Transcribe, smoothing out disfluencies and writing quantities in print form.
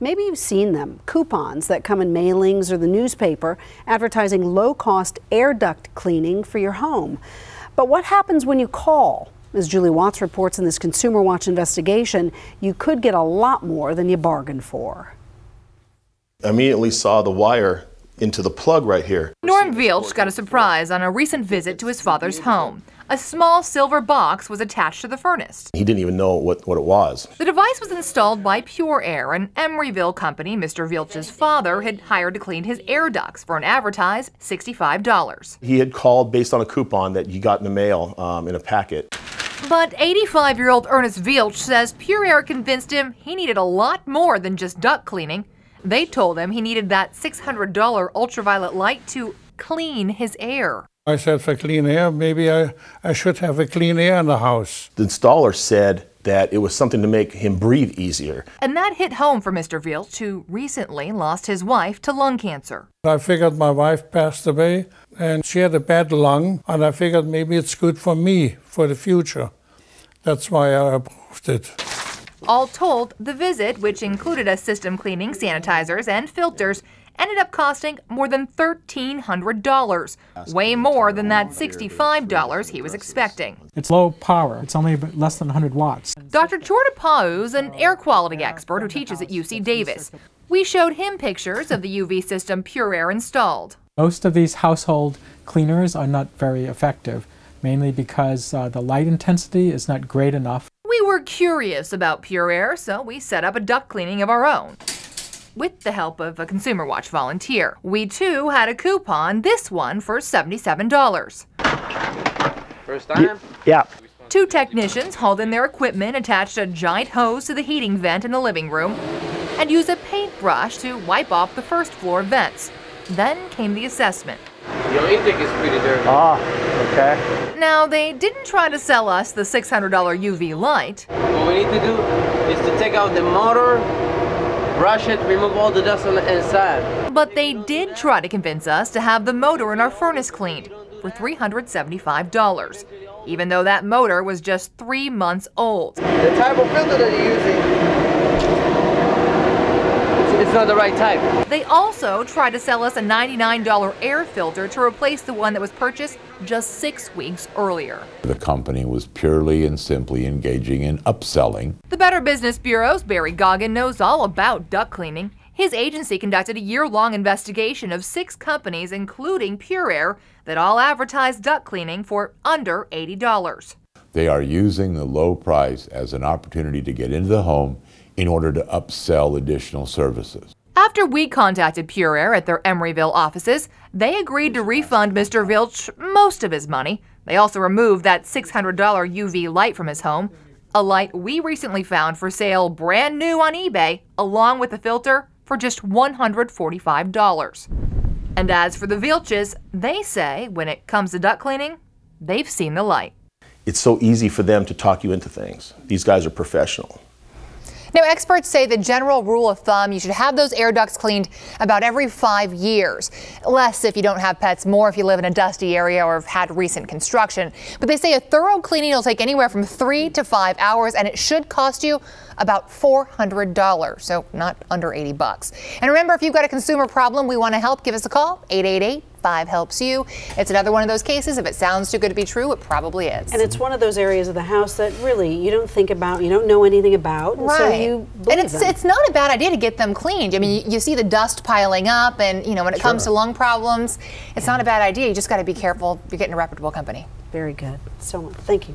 Maybe you've seen them, coupons that come in mailings or the newspaper advertising low-cost air duct cleaning for your home. But what happens when you call? As Julie Watts reports in this Consumer Watch investigation, you could get a lot more than you bargained for. I immediately saw the wire into the plug right here. Norm Vilch got a surprise on a recent visit to his father's home. A small silver box was attached to the furnace. He didn't even know what it was. The device was installed by Pure Air, an Emeryville company Mr. Vilch's father had hired to clean his air ducts for an advertised $65. He had called based on a coupon that he got in the mail in a packet. But 85-year-old Ernest Vilch says Pure Air convinced him he needed a lot more than just duct cleaning. They told him he needed that $600 ultraviolet light to clean his air. I said, for clean air, maybe I should have a clean air in the house. The installer said that it was something to make him breathe easier. And that hit home for Mr. Vilch, who recently lost his wife to lung cancer. I figured my wife passed away and she had a bad lung, and I figured maybe it's good for me for the future. That's why I approved it. All told, the visit, which included a system cleaning, sanitizers, and filters, ended up costing more than $1,300, way more than that $65 he was expecting. It's low power. It's only less than 100 watts. Dr. Chortapau is an air quality expert who teaches at UC Davis. We showed him pictures of the UV system Pure Air installed. Most of these household cleaners are not very effective, mainly because the light intensity is not great enough. We were curious about Pure Air, so we set up a duct cleaning of our own. With the help of a Consumer Watch volunteer. We too had a coupon, this one for $77. First time? Yeah. Two technicians hauled in their equipment, attached a giant hose to the heating vent in the living room, and used a paintbrush to wipe off the first floor vents. Then came the assessment. Your intake is pretty dirty. Ah, okay. Now, they didn't try to sell us the $600 UV light. What we need to do is to take out the motor, brush it, remove all the dust on the inside. But they did try to convince us to have the motor in our furnace cleaned for $375, even though that motor was just 3 months old. The type of filter that you're using, it's not the right type. They also tried to sell us a $99 air filter to replace the one that was purchased just 6 weeks earlier. The company was purely and simply engaging in upselling. The Better Business Bureau's Barry Goggin knows all about duct cleaning. His agency conducted a year-long investigation of 6 companies, including Pure Air, that all advertised duct cleaning for under $80. They are using the low price as an opportunity to get into the home in order to upsell additional services. After we contacted Pure Air at their Emeryville offices, they agreed to refund Mr. Vilch most of his money. They also removed that $600 UV light from his home, a light we recently found for sale brand new on eBay, along with the filter for just $145. And as for the Vilches, they say when it comes to duct cleaning, they've seen the light. It's so easy for them to talk you into things. These guys are professional. Now, experts say the general rule of thumb, you should have those air ducts cleaned about every 5 years. Less if you don't have pets, more if you live in a dusty area or have had recent construction. But they say a thorough cleaning will take anywhere from 3 to 5 hours, and it should cost you about $400, so not under $80. And remember, if you've got a consumer problem, we want to help. Give us a call, 888-5HELPS-YOU. It's another one of those cases. If it sounds too good to be true, it probably is. And it's one of those areas of the house that really you don't think about, you don't know anything about, and so you believe And it's not a bad idea to get them cleaned. I mean, you see the dust piling up, and you know when it comes to lung problems, it's not a bad idea. You just got to be careful. You're getting a reputable company. Very good. So thank you.